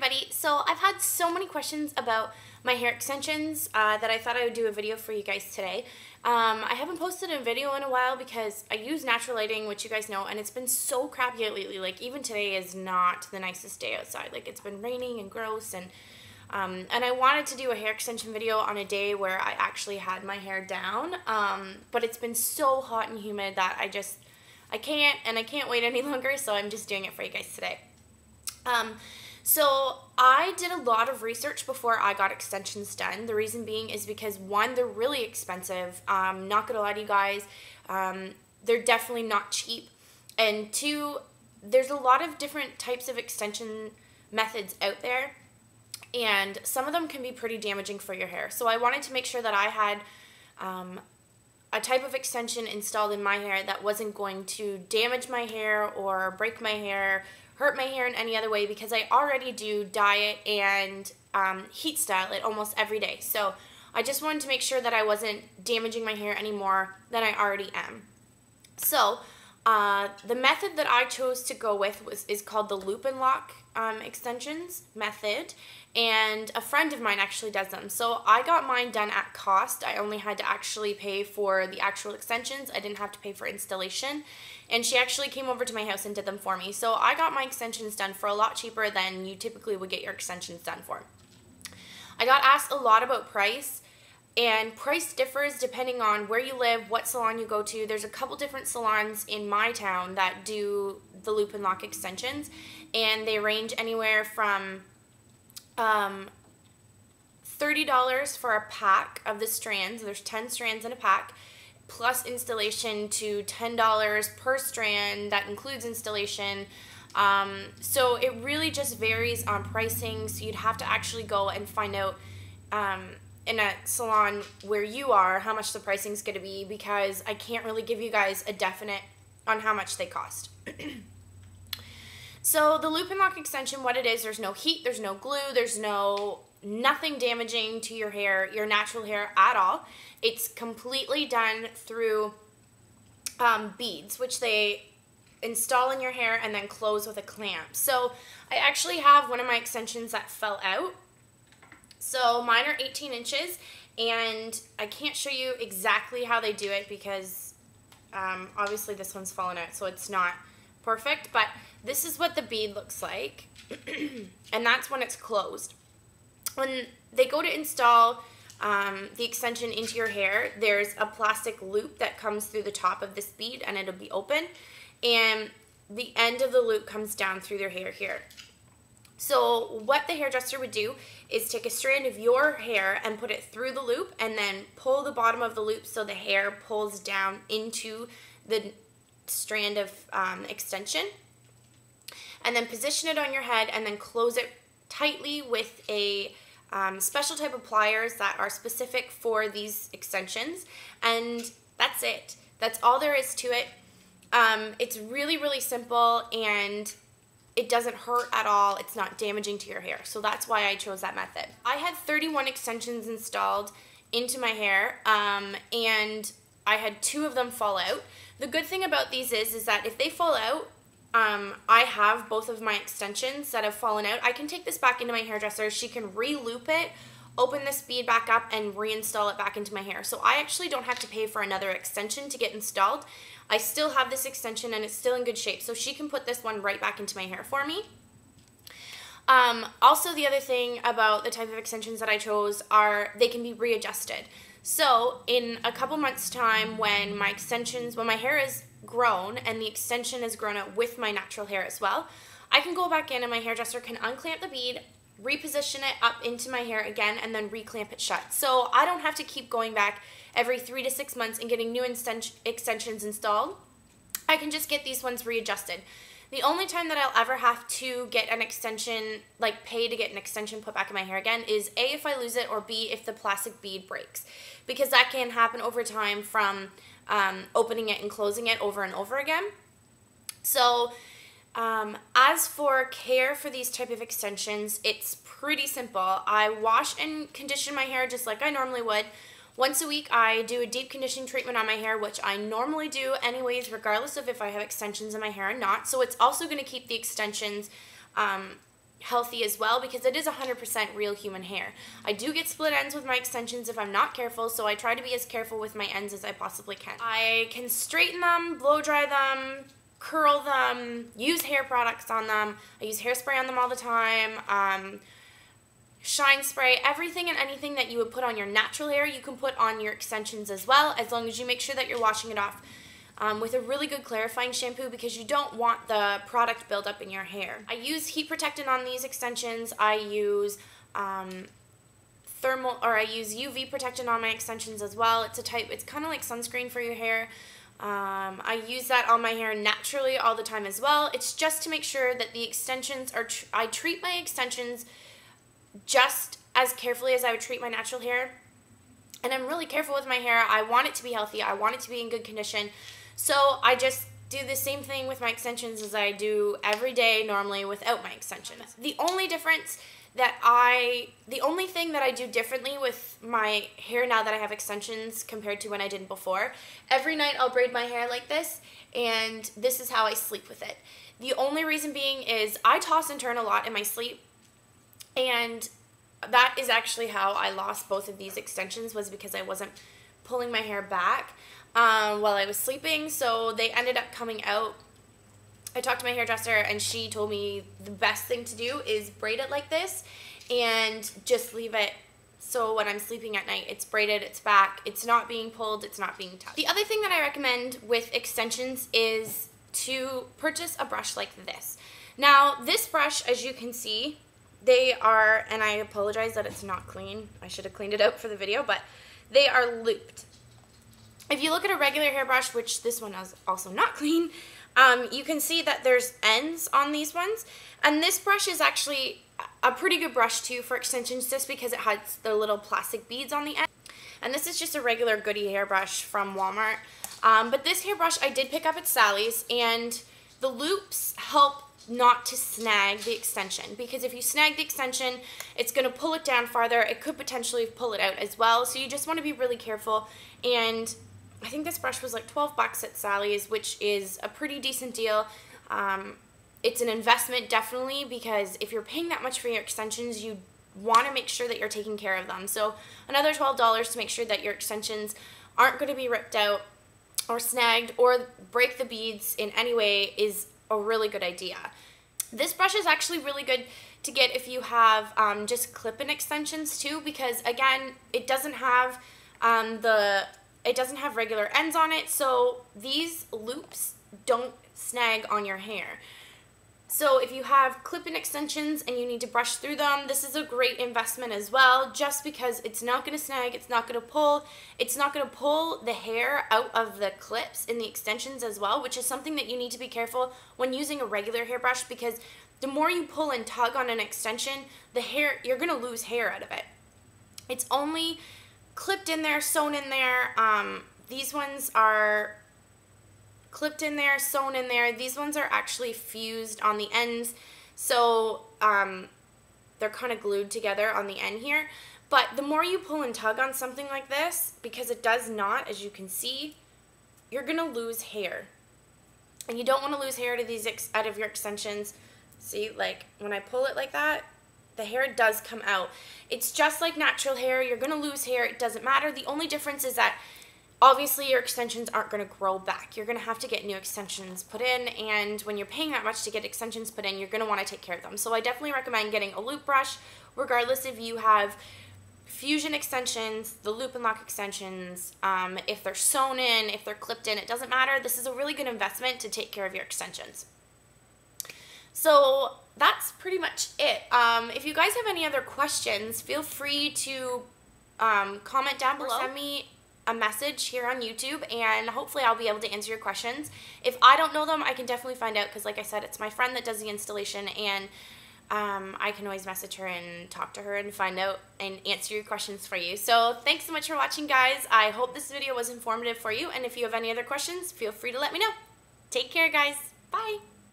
everybody. So I've had so many questions about my hair extensions that I thought I would do a video for you guys today. I haven't posted a video in a while because I use natural lighting, which you guys know, and it's been so crappy out lately. Like even today is not the nicest day outside. Like it's been raining and gross, and I wanted to do a hair extension video on a day where I actually had my hair down, but it's been so hot and humid that I can't wait any longer, so I'm just doing it for you guys today. So I did a lot of research before I got extensions done. The reason being is because one, they're really expensive. Not gonna lie to you guys, they're definitely not cheap. And two, there's a lot of different types of extension methods out there, and some of them can be pretty damaging for your hair. So I wanted to make sure that I had a type of extension installed in my hair that wasn't going to damage my hair or break my hair, hurt my hair in any other way, because I already do dye it and heat style it almost every day. So I just wanted to make sure that I wasn't damaging my hair any more than I already am. So the method that I chose to go with is called the loop and lock extensions method, and a friend of mine actually does them. So I got mine done at cost. I only had to actually pay for the actual extensions. I didn't have to pay for installation, and she actually came over to my house and did them for me. So I got my extensions done for a lot cheaper than you typically would get your extensions done for. I got asked a lot about price, and price differs depending on where you live, what salon you go to. There's a couple different salons in my town that do the loop and lock extensions, and they range anywhere from $30 for a pack of the strands. There's 10 strands in a pack, plus installation, to $10 per strand. That includes installation. So it really just varies on pricing, so you'd have to actually go and find out in a salon where you are how much the pricing is going to be, because I can't really give you guys a definite on how much they cost. So the loop and lock extension, what it is, there's no heat, there's no glue, there's nothing damaging to your hair, your natural hair at all. It's completely done through beads, which they install in your hair and then close with a clamp. So I actually have one of my extensions that fell out. So mine are 18 inches, and I can't show you exactly how they do it because obviously this one's fallen out, so it's not perfect, but this is what the bead looks like, and that's when it's closed. When they go to install the extension into your hair, there's a plastic loop that comes through the top of this bead, and it'll be open, and the end of the loop comes down through their hair here. So what the hairdresser would do is take a strand of your hair and put it through the loop, and then pull the bottom of the loop so the hair pulls down into the strand of extension, and then position it on your head, and then close it tightly with a special type of pliers that are specific for these extensions, and that's it. That's all there is to it. It's really, really simple, and it doesn't hurt at all. It's not damaging to your hair, so that's why I chose that method. I had 31 extensions installed into my hair, and I had 2 of them fall out. The good thing about these is that if they fall out, I have both of my extensions that have fallen out. I can take this back into my hairdresser. She can re-loop it, open this bead back up, and reinstall it back into my hair. So I actually don't have to pay for another extension to get installed. I still have this extension, and it's still in good shape. So she can put this one right back into my hair for me. Also, the other thing about the type of extensions that I chose are they can be readjusted. So in a couple months' time, when my hair is grown and the extension is grown out with my natural hair as well, I can go back in and my hairdresser can unclamp the bead, reposition it up into my hair again, and then reclamp it shut. So I don't have to keep going back every 3 to 6 months and getting new extensions installed. I can just get these ones readjusted. The only time that I'll ever have to get an extension, like pay to get an extension put back in my hair again, is A, if I lose it, or B, if the plastic bead breaks. Because that can happen over time from opening it and closing it over and over again. So as for care for these type of extensions, it's pretty simple. I wash and condition my hair just like I normally would. Once a week, I do a deep conditioning treatment on my hair, which I normally do anyways, regardless of if I have extensions in my hair or not. So it's also going to keep the extensions healthy as well, because it is 100% real human hair. I do get split ends with my extensions if I'm not careful, so I try to be as careful with my ends as I possibly can. I can straighten them, blow dry them, curl them, use hair products on them. I use hairspray on them all the time. Shine spray, everything and anything that you would put on your natural hair, you can put on your extensions as well, as long as you make sure that you're washing it off with a really good clarifying shampoo, because you don't want the product buildup in your hair. I use heat protectant on these extensions. I use I use UV protectant on my extensions as well. It's kind of like sunscreen for your hair. I use that on my hair naturally all the time as well. It's just to make sure that the extensions are, I treat my extensions just as carefully as I would treat my natural hair. And I'm really careful with my hair. I want it to be healthy. I want it to be in good condition. So I just do the same thing with my extensions as I do every day normally without my extensions. The only thing that I do differently with my hair now that I have extensions compared to when I didn't before, every night I'll braid my hair like this, and this is how I sleep with it. The only reason being is I toss and turn a lot in my sleep, and that is actually how I lost both of these extensions, was because I wasn't pulling my hair back while I was sleeping, so they ended up coming out. I talked to my hairdresser and she told me the best thing to do is braid it like this and just leave it so when I'm sleeping at night it's braided, it's back, it's not being pulled, it's not being touched. The other thing that I recommend with extensions is to purchase a brush like this. Now this brush, as you can see, they are, and I apologize that it's not clean, I should have cleaned it out for the video, but they are looped. If you look at a regular hairbrush, which this one is also not clean, you can see that there's ends on these ones, and this brush is actually a pretty good brush too for extensions, just because it has the little plastic beads on the end. And this is just a regular Goody hairbrush from Walmart, but this hairbrush I did pick up at Sally's, and the loops help not to snag the extension, because if you snag the extension, it's going to pull it down farther. It could potentially pull it out as well, so you just want to be really careful. And I think this brush was like 12 bucks at Sally's, which is a pretty decent deal. It's an investment, definitely, because if you're paying that much for your extensions, you want to make sure that you're taking care of them. So another $12 to make sure that your extensions aren't going to be ripped out or snagged or break the beads in any way is a really good idea. This brush is actually really good to get if you have just clip-in extensions too, because again, it doesn't have regular ends on it, so these loops don't snag on your hair. So if you have clip-in extensions and you need to brush through them, this is a great investment as well, just because it's not going to snag, it's not going to pull the hair out of the clips in the extensions as well, which is something that you need to be careful when using a regular hairbrush, because the more you pull and tug on an extension, the hair, you're going to lose hair out of it. It's only clipped in there, sewn in there. These ones are clipped in there, sewn in there. These ones are actually fused on the ends, so they're kind of glued together on the end here. But the more you pull and tug on something like this, because it does not, as you can see, you're gonna lose hair, and you don't want to lose hair to these out of your extensions. See, like when I pull it like that, the hair does come out. It's just like natural hair. You're gonna lose hair. It doesn't matter. The only difference is that obviously your extensions aren't going to grow back. You're going to have to get new extensions put in, and when you're paying that much to get extensions put in, you're going to want to take care of them. So I definitely recommend getting a loop brush, regardless if you have fusion extensions, the loop and lock extensions, if they're sewn in, if they're clipped in, it doesn't matter. This is a really good investment to take care of your extensions. So that's pretty much it. If you guys have any other questions, feel free to comment down below. Send me a message here on YouTube, and hopefully I'll be able to answer your questions. If I don't know them, I can definitely find out, because like I said, it's my friend that does the installation, and I can always message her and talk to her and find out and answer your questions for you. So thanks so much for watching, guys. I hope this video was informative for you, and if you have any other questions, feel free to let me know. Take care, guys. Bye.